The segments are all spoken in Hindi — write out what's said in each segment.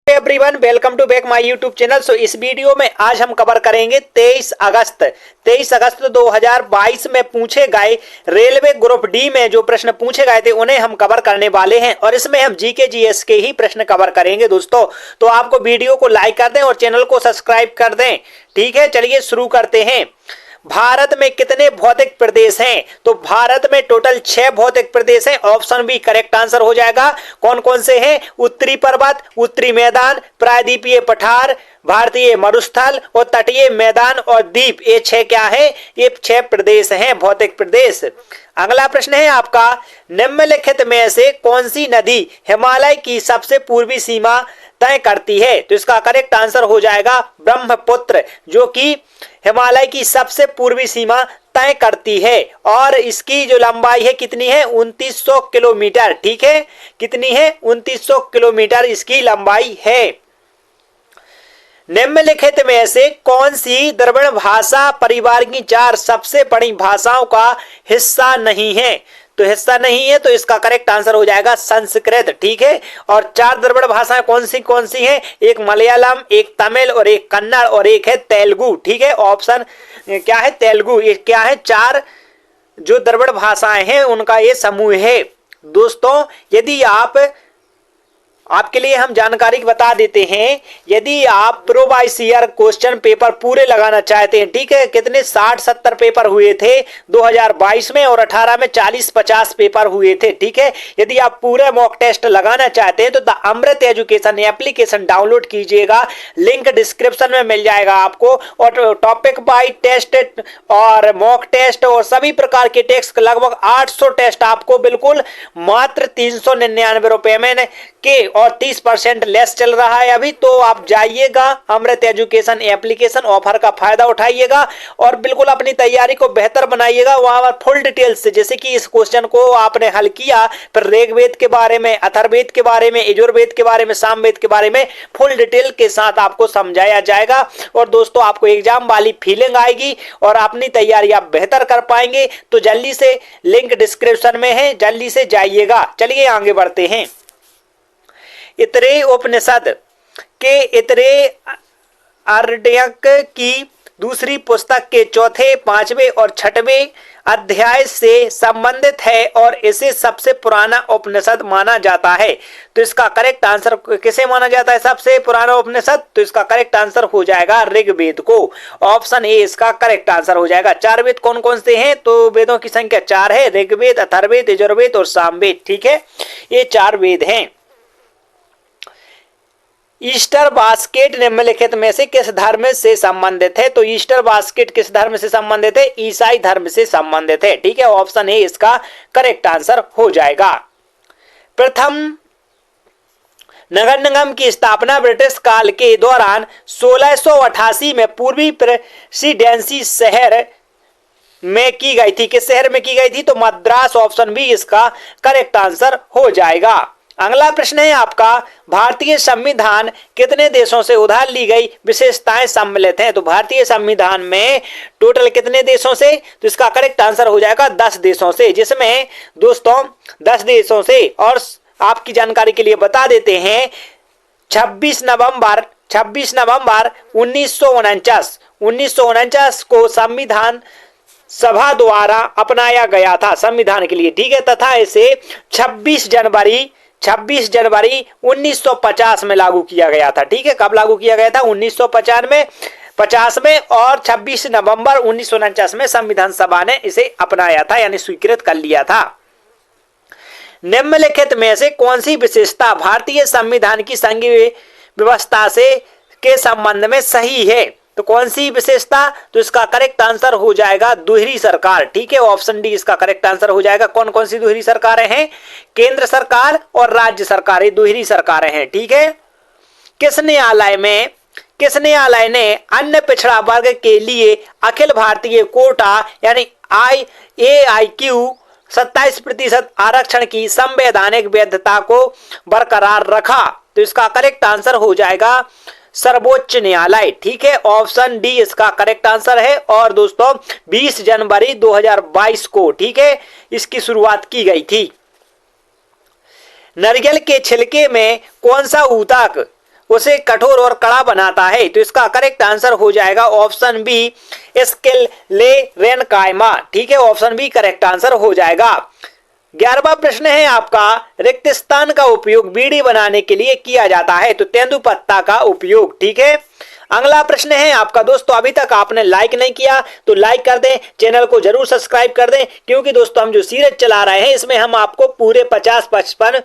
Everyone, welcome to back my YouTube channel. So इस वीडियो में आज हम कवर करेंगे 23 अगस्त 2022 में पूछे गए रेलवे ग्रुप डी में जो प्रश्न पूछे गए थे उन्हें हम कवर करने वाले हैं और इसमें हम जीके जीएस के ही प्रश्न कवर करेंगे दोस्तों। तो आपको वीडियो को लाइक कर दें और चैनल को सब्सक्राइब कर दें। ठीक है, चलिए शुरू करते हैं। भारत में कितने भौतिक प्रदेश हैं? तो भारत में टोटल 6 भौतिक प्रदेश हैं। ऑप्शन बी करेक्ट आंसर हो जाएगा। कौन कौन से हैं? उत्तरी पर्वत, उत्तरी मैदान, प्रायद्वीपीय पठार, भारतीय मरुस्थल और तटीय मैदान और द्वीप। ये 6 क्या है? ये 6 प्रदेश हैं, भौतिक प्रदेश। अगला प्रश्न है आपका, निम्नलिखित में से कौन सी नदी हिमालय की सबसे पूर्वी सीमा तय करती है? तो इसका करेक्ट आंसर हो जाएगा ब्रह्मपुत्र, जो कि हिमालय की सबसे पूर्वी सीमा तय करती है और इसकी जो लंबाई है कितनी है? 2900 किलोमीटर। ठीक है, कितनी है? 2900 किलोमीटर इसकी लंबाई है। निम्नलिखित में से कौन सी द्रविड़ भाषा परिवार की 4 सबसे बड़ी भाषाओं का हिस्सा नहीं है? तो हिस्सा नहीं है तो इसका करेक्ट आंसर हो जाएगा संस्कृत। ठीक है, और 4 द्रविड़ भाषाएं कौन सी हैं? एक मलयालम, एक तमिल और एक कन्नड़ और एक है तेलुगु। ठीक है, ऑप्शन क्या है? तेलुगु। ये क्या है? 4 जो द्रविड़ भाषाएं हैं उनका ये समूह है। दोस्तों, यदि आपके लिए हम जानकारी बता देते हैं, यदि आप प्रो बाइस ईयर क्वेश्चन पेपर पूरे लगाना चाहते हैं, ठीक है, कितने 60-70 पेपर हुए थे 2022 में और 18 में 40-50 पेपर हुए थे। ठीक है, यदि आप पूरे मॉक टेस्ट लगाना चाहते हैं तो the Amrit education application download कीजिएगा, लिंक डिस्क्रिप्शन में मिल जाएगा आपको। और टॉपिक बाई टेस्ट और मॉक टेस्ट और सभी प्रकार के टेस्ट, लगभग 800 टेस्ट आपको बिल्कुल मात्र 399 रुपए में के और 30% लेस चल रहा है अभी। तो आप जाइएगा अमृत एजुकेशन एप्लीकेशन, ऑफर का फायदा उठाइएगा और बिल्कुल अपनी तैयारी को बेहतर बनाइएगा। वहां पर फुल डिटेल्स से, जैसे कि इस क्वेश्चन को आपने हल किया, फिर ऋग्वेद के बारे में, अथर्ववेद के बारे में, यजुर्वेद के बारे में, सामवेद के बारे में फुल डिटेल के साथ आपको समझाया जाएगा। और दोस्तों, आपको एग्जाम वाली फीलिंग आएगी और अपनी तैयारी आप बेहतर कर पाएंगे। तो जल्दी से लिंक डिस्क्रिप्शन में है, जल्दी से जाइएगा। चलिए आगे बढ़ते हैं। इतरे उपनिषद के इतरे आरण्यक की दूसरी पुस्तक के 4, 5वें और 6वें अध्याय से संबंधित है और इसे सबसे पुराना उपनिषद माना जाता है। तो इसका करेक्ट आंसर किसे माना जाता है सबसे पुराना उपनिषद? तो इसका करेक्ट आंसर हो जाएगा ऋग्वेद को। ऑप्शन ए इसका करेक्ट आंसर हो जाएगा। 4 वेद कौन कौन से हैं? तो वेदों की संख्या 4 है, ऋग्वेद, अथर्ववेद, यजुर्वेद और सामवेद। ठीक है, ये 4 वेद हैं। ईस्टर बास्केट निम्नलिखित में से किस धर्म से संबंधित है? तो ईस्टर बास्केट किस धर्म से संबंधित है? ईसाई धर्म से संबंधित है। ठीक है, ऑप्शन ए इसका करेक्ट आंसर हो जाएगा। प्रथम नगर निगम की स्थापना ब्रिटिश काल के दौरान 1688 में पूर्वी प्रेसिडेंसी शहर में की गई थी। किस शहर में की गई थी? तो मद्रास। ऑप्शन बी इसका करेक्ट आंसर हो जाएगा। अगला प्रश्न है आपका, भारतीय संविधान कितने देशों से उधार ली गई विशेषताएं सम्मिलित हैं? तो भारतीय संविधान में टोटल कितने देशों से? तो इसका करेक्ट आंसर हो जाएगा 10 देशों से, जिसमें दोस्तों 10 देशों से। और आपकी जानकारी के लिए बता देते हैं, 26 नवंबर 1949 को संविधान सभा द्वारा अपनाया गया था संविधान के लिए। ठीक है, तथा इसे 26 जनवरी 1950 में लागू किया गया था। ठीक है, कब लागू किया गया था? 1950 में और 26 नवंबर 1949 में संविधान सभा ने इसे अपनाया था, यानी स्वीकृत कर लिया था। निम्नलिखित में से कौन सी विशेषता भारतीय संविधान की संघीय व्यवस्था से के संबंध में सही है? तो कौन सी विशेषता? तो इसका करेक्ट आंसर हो जाएगा दोहरी सरकार। ठीक है, ऑप्शन डी इसका करेक्ट आंसर हो जाएगा। कौन कौन सी दोहरी सरकारें हैं? केंद्र सरकार और राज्य सरकारें दोहरी सरकारें हैं। ठीक है, किस न्यायालय ने अन्य पिछड़ा वर्ग के लिए अखिल भारतीय कोटा यानी AIQ 27% आरक्षण की संवैधानिक वैधता को बरकरार रखा? तो इसका करेक्ट आंसर हो जाएगा सर्वोच्च न्यायालय। ठीक है, ऑप्शन डी इसका करेक्ट आंसर है। और दोस्तों 20 जनवरी 2022 को, ठीक है, इसकी शुरुआत की गई थी। नारियल के छिलके में कौन सा ऊतक उसे कठोर और कड़ा बनाता है। तो इसका करेक्ट आंसर हो जाएगा ऑप्शन बी, स्किल ले रेन कायमा। ठीक है, ऑप्शन बी करेक्ट आंसर हो जाएगा। 11वां प्रश्न है आपका, रिक्त स्थान का उपयोग बीड़ी बनाने के लिए किया जाता है। तो तेंदुपत्ता का उपयोग। ठीक है, अगला प्रश्न है आपका दोस्तों, अभी तक आपने लाइक नहीं किया तो लाइक कर दें, चैनल को जरूर सब्सक्राइब कर दें, क्योंकि दोस्तों हम जो सीरीज चला रहे हैं इसमें हम आपको पूरे 50-55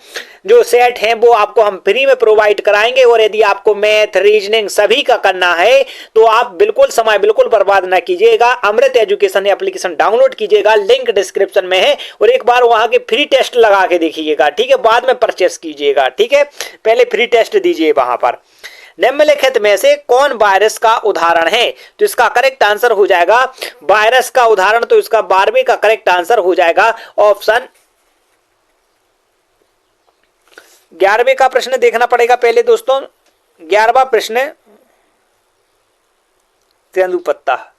जो सेट हैं वो आपको हम फ्री में प्रोवाइड कराएंगे। और यदि आपको मैथ, रीजनिंग सभी का करना है तो आप बिल्कुल समय बिल्कुल बर्बाद ना कीजिएगा। अमृत एजुकेशन एप्लीकेशन डाउनलोड कीजिएगा, लिंक डिस्क्रिप्शन में है, और एक बार वहां के फ्री टेस्ट लगा के देखिएगा। ठीक है, बाद में परचेस कीजिएगा। ठीक है, पहले फ्री टेस्ट दीजिए वहां पर। निम्नलिखित में से कौन वायरस का उदाहरण है? तो इसका करेक्ट आंसर हो जाएगा वायरस का उदाहरण, तो इसका 12वें का करेक्ट आंसर हो जाएगा ऑप्शन 11वें का प्रश्न देखना पड़ेगा पहले दोस्तों। 11वां प्रश्न तेंदुपत्ता।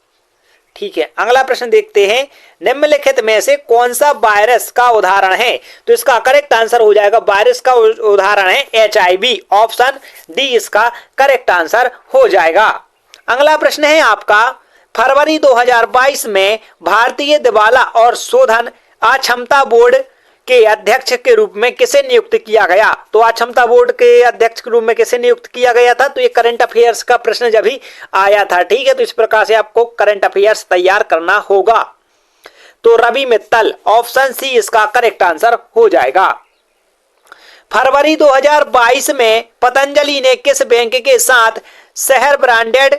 ठीक है, अगला प्रश्न देखते हैं, निम्नलिखित में से कौन सा वायरस का उदाहरण है? तो इसका करेक्ट आंसर हो जाएगा, वायरस का उदाहरण है HIV। ऑप्शन डी इसका करेक्ट आंसर हो जाएगा। अगला प्रश्न है आपका, फरवरी 2022 में भारतीय दिवाला और शोधन अक्षमता बोर्ड के अध्यक्ष के रूप में किसे नियुक्त किया गया? तो अक्षमता बोर्ड के अध्यक्ष के रूप में किसे नियुक्त किया गया था? तो ये करंट अफेयर्स का प्रश्न जब भी आया था। ठीक है, तो इस प्रकार से आपको करंट अफेयर्स तैयार करना होगा। तो रवि मित्तल, ऑप्शन सी इसका करेक्ट आंसर हो जाएगा। फरवरी 2022 में पतंजलि ने किस बैंक के साथ शहर branded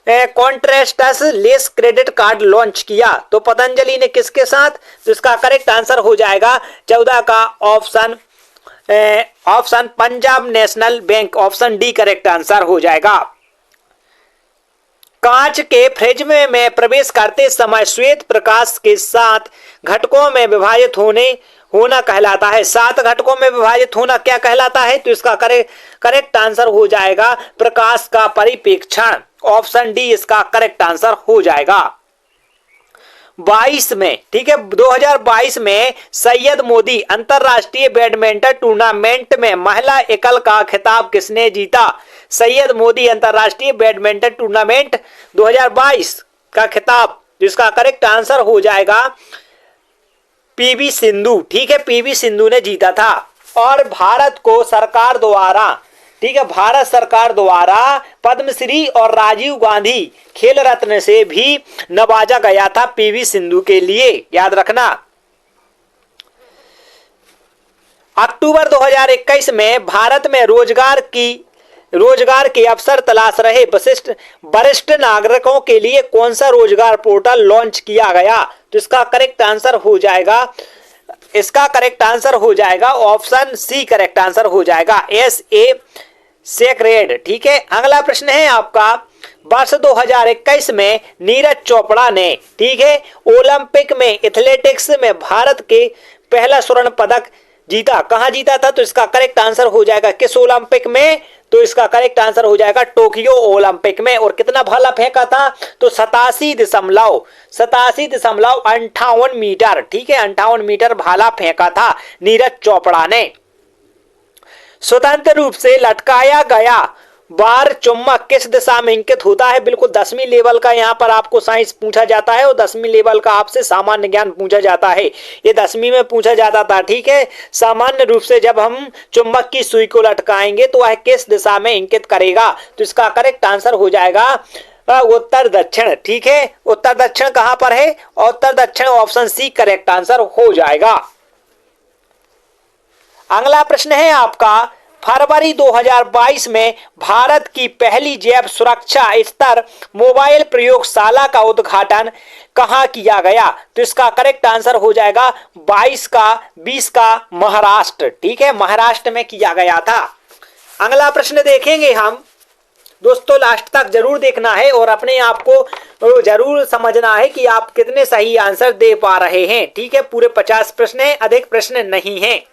contactless credit card launch किया? तो पतंजलि ने किसके साथ? तो इसका करेक्ट आंसर हो जाएगा 14 का option Punjab national bank. Option d correct answer हो जाएगा। कांच के फ्रिज में प्रवेश करते समय श्वेत प्रकाश के सात घटकों में विभाजित होना कहलाता है। 7 घटकों में विभाजित होना क्या कहलाता है? तो इसका करेक्ट आंसर हो जाएगा प्रकाश का परिप्रेक्षण। ऑप्शन डी इसका करेक्ट आंसर हो जाएगा। 22 में, ठीक है, 2022 में सैयद मोदी अंतरराष्ट्रीय बैडमिंटन टूर्नामेंट में महिला एकल का खिताब किसने जीता? सैयद मोदी अंतरराष्ट्रीय बैडमिंटन टूर्नामेंट 2022 का खिताब, जिसका करेक्ट आंसर हो जाएगा पीवी सिंधु। ठीक है, पीवी सिंधु ने जीता था। और भारत को सरकार द्वारा, ठीक है, भारत सरकार द्वारा पद्मश्री और राजीव गांधी खेल रत्न से भी नवाजा गया था पीवी सिंधु के लिए, याद रखना। अक्टूबर 2021 में भारत में रोजगार के अवसर तलाश रहे वरिष्ठ नागरिकों के लिए कौन सा रोजगार पोर्टल लॉन्च किया गया? तो इसका करेक्ट आंसर हो जाएगा ऑप्शन सी करेक्ट आंसर हो जाएगा SA सेक्रेड। ठीक है, अगला प्रश्न है आपका, वर्ष 2021 में नीरज चोपड़ा ने, ठीक है, ओलंपिक में एथलेटिक्स में भारत के पहला स्वर्ण पदक जीता। कहां जीता था? तो इसका करेक्ट आंसर हो जाएगा किस ओलंपिक में? तो इसका करेक्ट आंसर हो जाएगा टोक्यो ओलंपिक में। और कितना भाला फेंका था? तो 87.58 मीटर, ठीक है, 58 मीटर भाला फेंका था नीरज चोपड़ा ने। स्वतंत्र रूप से लटकाया गया बार चुम्बक किस दिशा में इंकित होता है? बिल्कुल 10वीं लेवल का यहाँ पर आपको साइंस पूछा जाता है और 10वीं लेवल का आपसे सामान्य ज्ञान पूछा जाता है। ये 10वीं में पूछा जाता था। ठीक है, सामान्य रूप से जब हम चुम्बक की सुई को लटकाएंगे तो वह किस दिशा में इंकित करेगा? तो इसका करेक्ट आंसर हो जाएगा उत्तर दक्षिण। ठीक है, उत्तर दक्षिण कहां पर है? उत्तर दक्षिण ऑप्शन सी करेक्ट आंसर हो जाएगा। अगला प्रश्न है आपका, फरवरी 2022 में भारत की पहली जैव सुरक्षा स्तर मोबाइल प्रयोगशाला का उद्घाटन कहां किया गया? तो इसका करेक्ट आंसर हो जाएगा 20 का महाराष्ट्र। ठीक है, महाराष्ट्र में किया गया था। अगला प्रश्न देखेंगे हम दोस्तों, लास्ट तक जरूर देखना है और अपने आप को जरूर समझना है कि आप कितने सही आंसर दे पा रहे हैं। ठीक है, पूरे 50 प्रश्न है, अधिक प्रश्न नहीं है।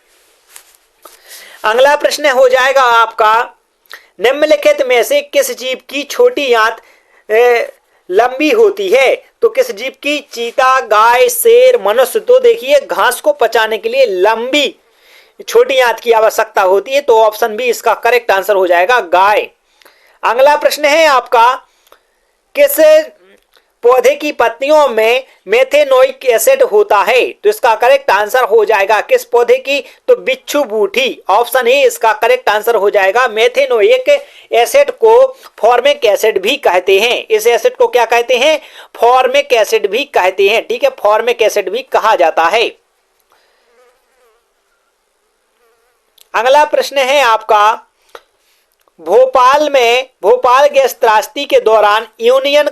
अगला प्रश्न हो जाएगा आपका, निम्नलिखित में से किस जीव की छोटी आंत लंबी होती है? तो किस जीव की? चीता, गाय, शेर, मनुष्य। तो देखिए, घास को पचाने के लिए लंबी छोटी आंत की आवश्यकता होती है, तो ऑप्शन बी इसका करेक्ट आंसर हो जाएगा गाय। अगला प्रश्न है आपका, किस पौधे की पत्तियों में मेथेनोइक एसिड होता है? तो इसका करेक्ट आंसर हो जाएगा किस पौधे की? तो बिच्छू बूटी, ऑप्शन ए इसका करेक्ट आंसर हो जाएगा। मेथेनोइक एसिड को फॉर्मिक एसिड भी कहते हैं। इस एसिड को क्या कहते हैं? फॉर्मिक एसिड भी कहते हैं। ठीक है, फॉर्मिक एसिड भी कहा जाता है। अगला प्रश्न है आपका, भोपाल गैस त्रासदी के दौरान यूनियन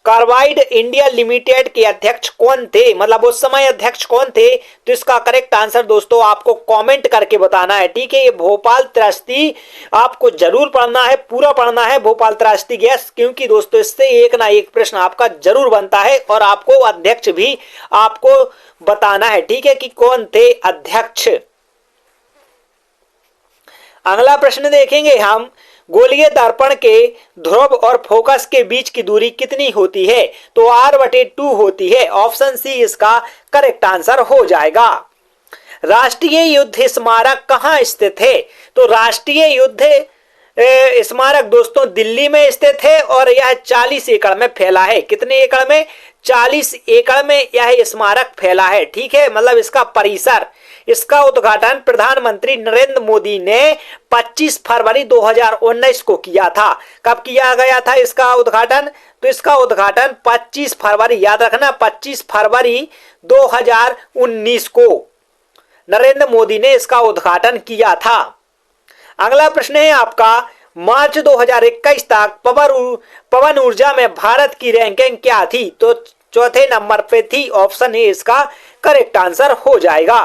कार्बाइड इंडिया लिमिटेड के अध्यक्ष कौन थे? मतलब उस समय अध्यक्ष कौन थे? तो इसका करेक्ट आंसर दोस्तों आपको कमेंट करके बताना है। ठीक है, ये भोपाल त्रासदी आपको जरूर पढ़ना है, पूरा पढ़ना है भोपाल त्रासदी गैस, क्योंकि दोस्तों इससे एक ना एक प्रश्न आपका जरूर बनता है और आपको अध्यक्ष भी आपको बताना है। ठीक है, कि कौन थे अध्यक्ष। अगला प्रश्न देखेंगे हम, गोलीय दर्पण के ध्रुव और फोकस के बीच की दूरी कितनी होती है? तो r/2 होती है। ऑप्शन सी इसका करेक्ट आंसर हो जाएगा। राष्ट्रीय युद्ध स्मारक कहाँ स्थित है? तो राष्ट्रीय युद्ध स्मारक दोस्तों दिल्ली में स्थित है और यह 40 एकड़ में फैला है। कितने एकड़ में? 40 एकड़ में यह स्मारक फैला है। ठीक है, मतलब इसका परिसर, इसका उद्घाटन प्रधानमंत्री नरेंद्र मोदी ने 25 फरवरी 2019 को किया था। कब किया गया था इसका उद्घाटन? तो इसका उद्घाटन 25 फरवरी, याद रखना 25 फरवरी 2019 को नरेंद्र मोदी ने इसका उद्घाटन किया था। अगला प्रश्न है आपका, मार्च 2021 तक पवन ऊर्जा में भारत की रैंकिंग क्या थी? तो चौथे नंबर पे थी। ऑप्शन ए इसका करेक्ट आंसर हो जाएगा।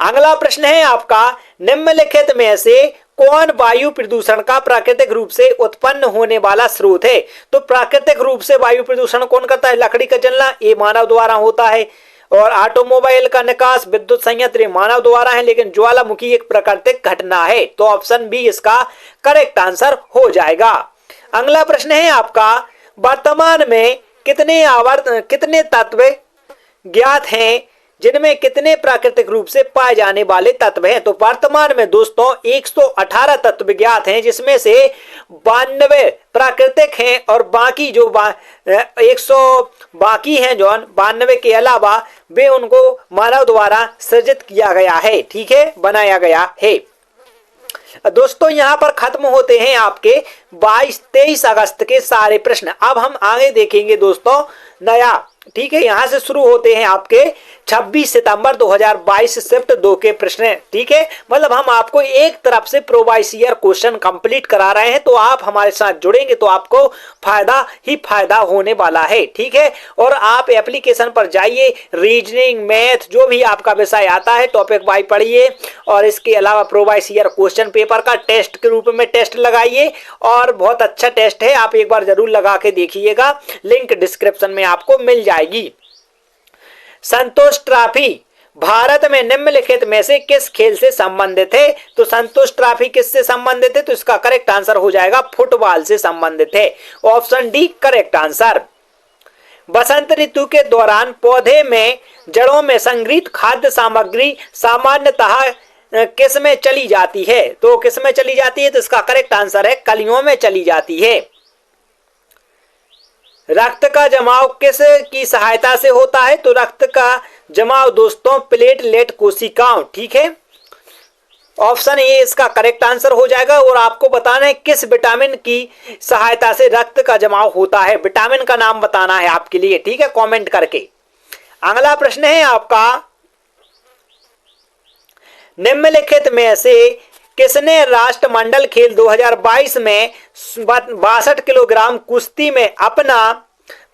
अगला प्रश्न है आपका, निम्नलिखित में से कौन वायु प्रदूषण का प्राकृतिक रूप से उत्पन्न होने वाला स्रोत है? तो प्राकृतिक रूप से वायु प्रदूषण कौन करता है? लकड़ी का जलना, ये मानव द्वारा होता है, और ऑटोमोबाइल का निकास, विद्युत संयंत्र मानव द्वारा है, लेकिन ज्वालामुखी एक प्राकृतिक घटना है। तो ऑप्शन बी इसका करेक्ट आंसर हो जाएगा। अगला प्रश्न है आपका, वर्तमान में कितने तत्व ज्ञात हैं जिनमें कितने प्राकृतिक रूप से पाए जाने वाले तत्व हैं? तो वर्तमान में दोस्तों 118 तत्व ज्ञात हैं, जिसमें से 92 प्राकृतिक हैं और बाकी जो 100 बाकी हैं जो 92 के अलावा वे उनको मानव द्वारा सृजित किया गया है। ठीक है, बनाया गया है। दोस्तों यहाँ पर खत्म होते हैं आपके 22-23 अगस्त के सारे प्रश्न। अब हम आगे देखेंगे दोस्तों नया। ठीक है, यहां से शुरू होते हैं आपके 26 सितंबर 2022 शिफ्ट 2 के प्रश्न। ठीक है, मतलब हम आपको एक तरफ से प्रोवाइस ईयर क्वेश्चन कंप्लीट करा रहे हैं, तो आप हमारे साथ जुड़ेंगे तो आपको फायदा ही फायदा होने वाला है। ठीक है, और आप एप्लीकेशन पर जाइए, रीजनिंग, मैथ, जो भी आपका विषय आता है टॉपिक वाइज पढ़िए, और इसके अलावा प्रोवाइस ईयर क्वेश्चन पेपर का टेस्ट के रूप में टेस्ट लगाइए, और बहुत अच्छा टेस्ट है, आप एक बार जरूर लगा के देखिएगा। लिंक डिस्क्रिप्शन में आपको मिल जाएगी। संतोष ट्रॉफी भारत में निम्नलिखित में से किस खेल से संबंधित है? तो संतोष ट्रॉफी किससे संबंधित है? तो इसका करेक्ट आंसर हो जाएगा फुटबॉल से संबंधित है। Option d correct answer. बसंत ऋतु के दौरान पौधे में जड़ों में संग्रहित खाद्य सामग्री सामान्यतः किस में चली जाती है? तो किस में चली जाती है? तो इसका करेक्ट आंसर है कलियों में चली जाती है। रक्त का जमाव किस की सहायता से होता है? तो रक्त का जमाव दोस्तों प्लेटलेट कोशिकाओं। ठीक है, ऑप्शन ए इसका करेक्ट आंसर हो जाएगा। और आपको बताना है किस विटामिन की सहायता से रक्त का जमाव होता है, विटामिन का नाम बताना है आपके लिए। ठीक है, कमेंट करके। अगला प्रश्न है आपका, निम्नलिखित में से किसने राष्ट्रमंडल खेल 2022 में 62 किलोग्राम कुश्ती में अपना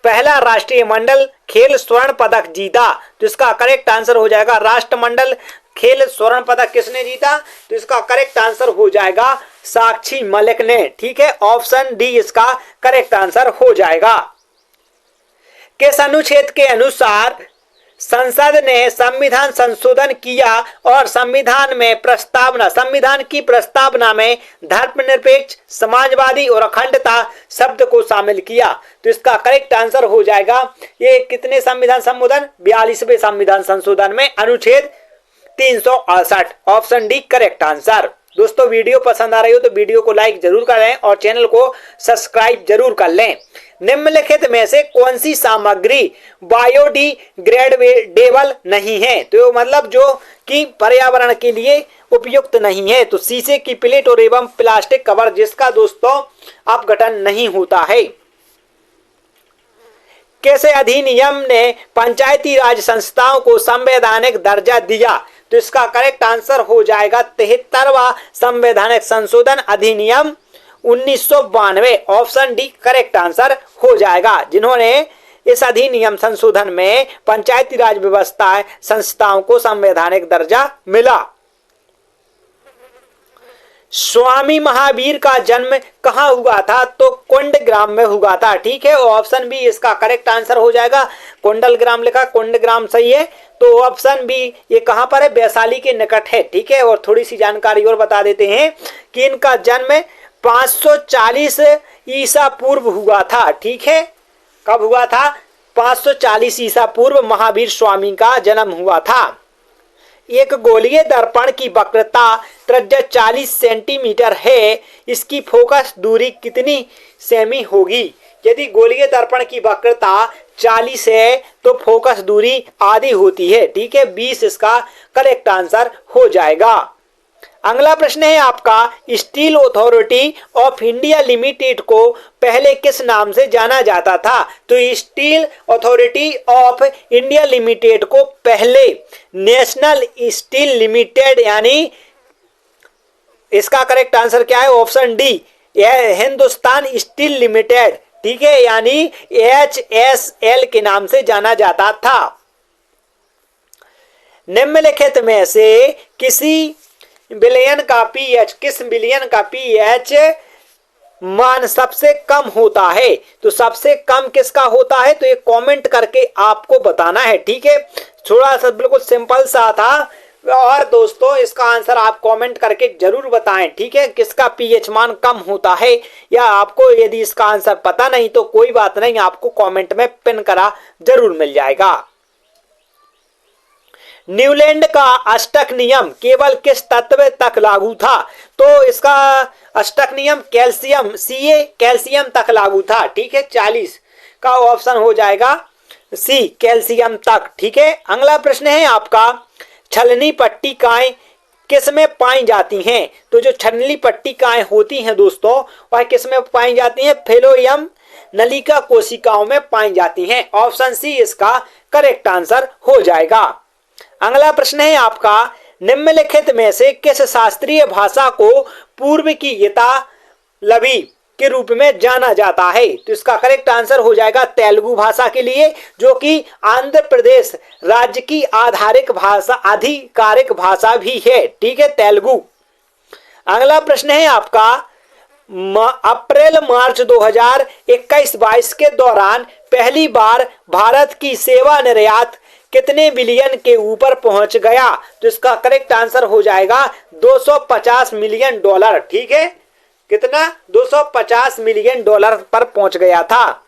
पहला राष्ट्रीय मंडल खेल स्वर्ण पदक जीता? तो इसका करेक्ट आंसर हो जाएगा राष्ट्रमंडल खेल स्वर्ण पदक किसने जीता? तो इसका करेक्ट आंसर हो जाएगा साक्षी मलिक ने। ठीक है, ऑप्शन डी इसका करेक्ट आंसर हो जाएगा। किस अनुच्छेद के अनुसार संसद ने संविधान संशोधन किया और संविधान की प्रस्तावना में धर्मनिरपेक्ष, समाजवादी और अखंडता शब्द को शामिल किया? तो इसका करेक्ट आंसर हो जाएगा, ये कितने संविधान संशोधन? 42वें संविधान संशोधन में अनुच्छेद 368। Option d correct answer. दोस्तों वीडियो पसंद आ रही हो तो वीडियो को लाइक जरूर करें और चैनल को सब्सक्राइब जरूर कर लें। निम्नलिखित में से कौन सी सामग्री बायोडिग्रेडेबल नहीं है? तो मतलब जो कि पर्यावरण के लिए उपयुक्त नहीं है। तो शीशे की प्लेट और एवं प्लास्टिक कवर जिसका दोस्तों अपघटन नहीं होता है। कैसे अधिनियम ने पंचायती राज संस्थाओं को संवैधानिक दर्जा दिया? तो इसका करेक्ट आंसर हो जाएगा 73वां संवैधानिक संशोधन अधिनियम 1992। ऑप्शन डी करेक्ट आंसर हो जाएगा, जिन्होंने इस अधिनियम संशोधन में पंचायती राज व्यवस्था संस्थाओं को संवैधानिक दर्जा मिला। स्वामी महावीर का जन्म कहाँ हुआ था? तो कुंडग्राम में हुआ था। ठीक है, ऑप्शन बी इसका करेक्ट आंसर हो जाएगा। कुंडलग्राम लिखा, कुंडग्राम सही है। तो ऑप्शन बी ये कहाँ पर है? वैशाली के निकट है। ठीक है, और थोड़ी सी जानकारी और बता देते हैं कि इनका जन्म 540 ईसा पूर्व हुआ था। ठीक है, कब हुआ था? 540 ईसा पूर्व महावीर स्वामी का जन्म हुआ था। एक गोलीय दर्पण की वक्रता त्रिज्या 40 सेंटीमीटर है, इसकी फोकस दूरी कितनी सेमी होगी? यदि गोलीय दर्पण की वक्रता 40 है तो फोकस दूरी आधी होती है। ठीक है, 20 इसका करेक्ट आंसर हो जाएगा। अगला प्रश्न है आपका, steel authority of India limited को पहले किस नाम से जाना जाता था? तो steel authority of India limited को पहले नेशनल स्टील लिमिटेड, यानी इसका करेक्ट आंसर क्या है? Option D Hindustan steel limited. ठीक है, यानी HSL के नाम से जाना जाता था। निम्नलिखित में से किस बिलियन का पीएच मान सबसे कम होता है? तो सबसे कम किसका होता है? तो ये कमेंट करके आपको बताना है। ठीक है, थोड़ा सा बिल्कुल सिंपल सा था, और दोस्तों इसका आंसर आप कमेंट करके जरूर बताएं। ठीक है, किसका पीएच मान कम होता है, या आपको यदि इसका आंसर पता नहीं तो कोई बात नहीं, आपको कमेंट में पिन करा जरूर मिल जाएगा। न्यूलैंड का अष्टक नियम केवल किस तत्व तक लागू था? तो इसका अष्टक नियम कैल्शियम Ca कैल्शियम तक लागू था। ठीक है, 40 का ऑप्शन हो जाएगा सी कैल्शियम तक। ठीक है, अगला प्रश्न है आपका, छलनी पट्टिकाएं किस में पाई जाती हैं? तो जो छलनी पट्टिकाएं होती हैं दोस्तों वह किस में पाई जाती हैं? फेलोयम नलिका कोशिकाओं में पाई जाती हैं। ऑप्शन सी इसका करेक्ट आंसर हो जाएगा। अगला प्रश्न है आपका, निम्नलिखित में से किस शास्त्रीय भाषा को पूर्व की इतालवी के रूप में जाना जाता है? तो इसका करेक्ट आंसर हो जाएगा तेलुगु भाषा के लिए, जो कि आंध्र प्रदेश राज्य की आधिकारिक भाषा भी है। ठीक है, तेलुगु। अगला प्रश्न है आपका, अप्रैल मार्च 2021-22 के दौरान पहली बार भारत की सेवा निर्यात कितने बिलियन के ऊपर पहुंच गया? तो इसका करेक्ट आंसर हो जाएगा 250 मिलियन डॉलर। ठीक है, कितना? 250 मिलियन डॉलर पर पहुंच गया था।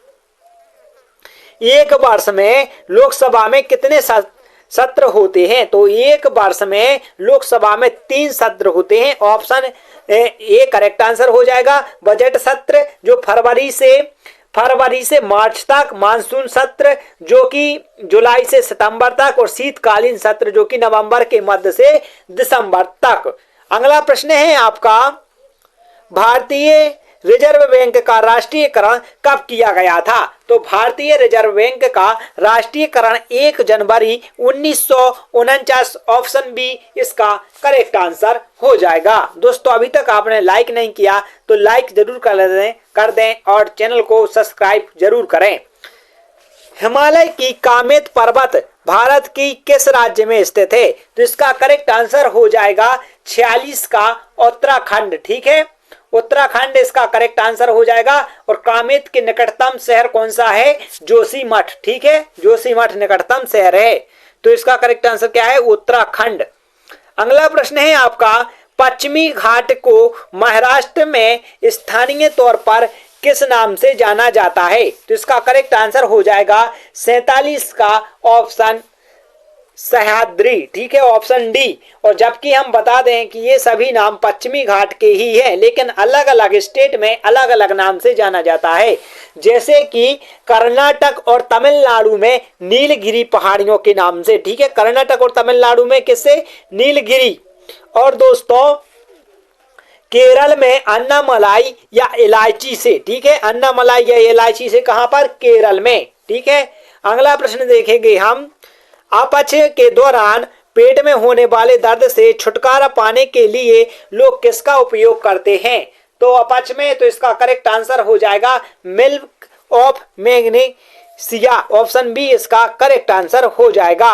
एक वर्ष में लोकसभा में कितने सत्र होते हैं? तो एक वर्ष में लोकसभा में 3 सत्र होते हैं। ऑप्शन ए करेक्ट आंसर हो जाएगा। बजट सत्र जो फरवरी से मार्च तक, मानसून सत्र जो कि जुलाई से सितंबर तक, और शीतकालीन सत्र जो कि नवंबर के मध्य से दिसंबर तक। अगला प्रश्न है आपका, भारतीय रिजर्व बैंक का राष्ट्रीयकरण कब किया गया था? तो भारतीय रिजर्व बैंक का राष्ट्रीयकरण 1 जनवरी 1949। ऑप्शन बी इसका करेक्ट आंसर हो जाएगा। दोस्तों अभी तक आपने लाइक नहीं किया तो लाइक जरूर कर दें और चैनल को सब्सक्राइब जरूर करें। हिमालय की कामेत पर्वत भारत की किस राज्य में स्थित है? तो इसका करेक्ट आंसर हो जाएगा 46 का उत्तराखंड। ठीक है, उत्तराखंड इसका करेक्ट आंसर हो जाएगा। और कामेत के निकटतम शहर कौन सा है? जोशीमठ। ठीक है, जोशीमठ निकटतम शहर है। तो इसका करेक्ट आंसर क्या है? उत्तराखंड। अगला प्रश्न है आपका, पश्चिमी घाट को महाराष्ट्र में स्थानीय तौर पर किस नाम से जाना जाता है? तो इसका करेक्ट आंसर हो जाएगा 47 का ऑप्शन सह्याद्री, ठीक है, ऑप्शन डी। और जबकि हम बता दें कि ये सभी नाम पश्चिमी घाट के ही हैं, लेकिन अलग अलग स्टेट में अलग अलग नाम से जाना जाता है। जैसे कि कर्नाटक और तमिलनाडु में नीलगिरी पहाड़ियों के नाम से, ठीक है, कर्नाटक और तमिलनाडु में किससे, नीलगिरी। और दोस्तों केरल में अन्नामलाई या इलायची से, ठीक है, अन्नामलाई या इलायची से, कहां पर, केरल में, ठीक है। अगला प्रश्न देखेंगे हम, अपच के दौरान पेट में होने वाले दर्द से छुटकारा पाने के लिए लोग किसका उपयोग करते हैं? तो अपच में, तो इसका करेक्ट आंसर हो जाएगा milk of magnesia, option B इसका करेक्ट आंसर हो जाएगा।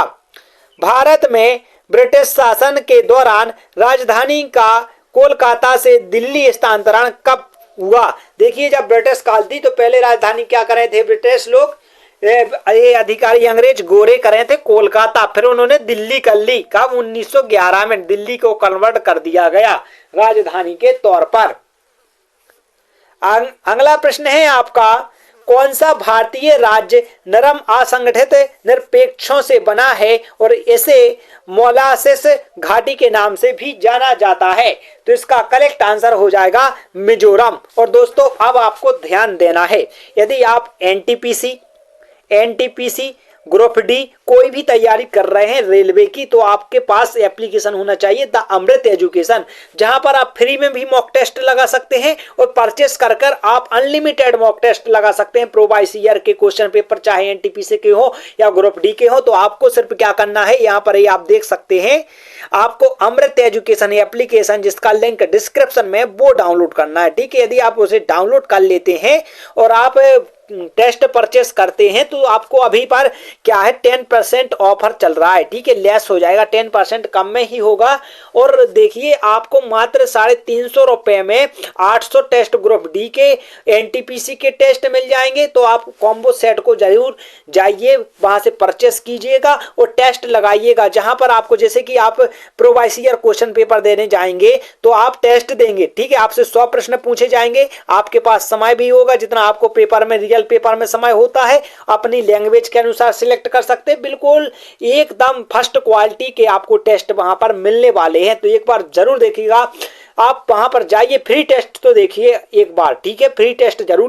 भारत में ब्रिटिश शासन के दौरान राजधानी का कोलकाता से दिल्ली स्थानांतरण कब हुआ? देखिए, जब ब्रिटिश काल थी तो पहले राजधानी क्या करे थे ब्रिटिश लोग, ये अधिकारी अंग्रेज गोरे करे थे कोलकाता, फिर उन्होंने दिल्ली कर ली। कब? 1911 में दिल्ली को कन्वर्ट कर दिया गया राजधानी के तौर पर। अगला प्रश्न है आपका, कौन सा भारतीय राज्य नरम असंगठित निरपेक्षों से बना है और इसे मोलासेस घाटी के नाम से भी जाना जाता है? तो इसका करेक्ट आंसर हो जाएगा मिजोरम। और दोस्तों अब आपको ध्यान देना है, यदि आप एनटीपीसी ग्रुप डी कोई भी तैयारी कर रहे हैं रेलवे की, तो आपके पास एप्लीकेशन होना चाहिए द अमृत एजुकेशन, जहां पर आप फ्री में भी मॉक टेस्ट लगा सकते हैं और परचेस कर कर आप अनलिमिटेड मॉक टेस्ट लगा सकते हैं। प्रोवाइस ईयर के क्वेश्चन पेपर चाहे एनटीपीसी के हो या ग्रुप डी के हो, तो आपको सिर्फ क्या करना है, यहाँ पर ही आप देख सकते हैं, आपको अमृत एजुकेशन एप्लीकेशन जिसका लिंक डिस्क्रिप्शन में, वो डाउनलोड करना है, ठीक है। यदि आप उसे डाउनलोड कर लेते हैं और आप टेस्ट परचेस करते हैं तो आपको अभी पर क्या है 10% ऑफर चल रहा है, ठीक है, लेस हो जाएगा, 10% कम में ही होगा। और देखिए आपको मात्र 350 रुपए में 800 टेस्ट ग्रुप डी के, एनटीपीसी के टेस्ट मिल जाएंगे। तो आप कॉम्बो सेट को जरूर जाइए, वहां से परचेस कीजिएगा और टेस्ट लगाइएगा, जहां पर आपको, जैसे कि आप प्रोवाइस ईयर क्वेश्चन पेपर देने जाएंगे तो आप टेस्ट देंगे, ठीक है, आपसे 100 प्रश्न पूछे जाएंगे, आपके पास समय भी होगा जितना आपको पेपर में, रियल पेपर में समय होता है, अपनी लैंग्वेज के अनुसार सिलेक्ट कर सकते हैं। बिल्कुल एकदम फर्स्ट क्वालिटी के आपको टेस्ट वहां पर मिलने वाले हैं, तो एक बार जरूर देखिएगा, आप वहां पर जाइए, फ्री टेस्ट तो देखिए एक बार, ठीक है, फ्री टेस्ट जरूर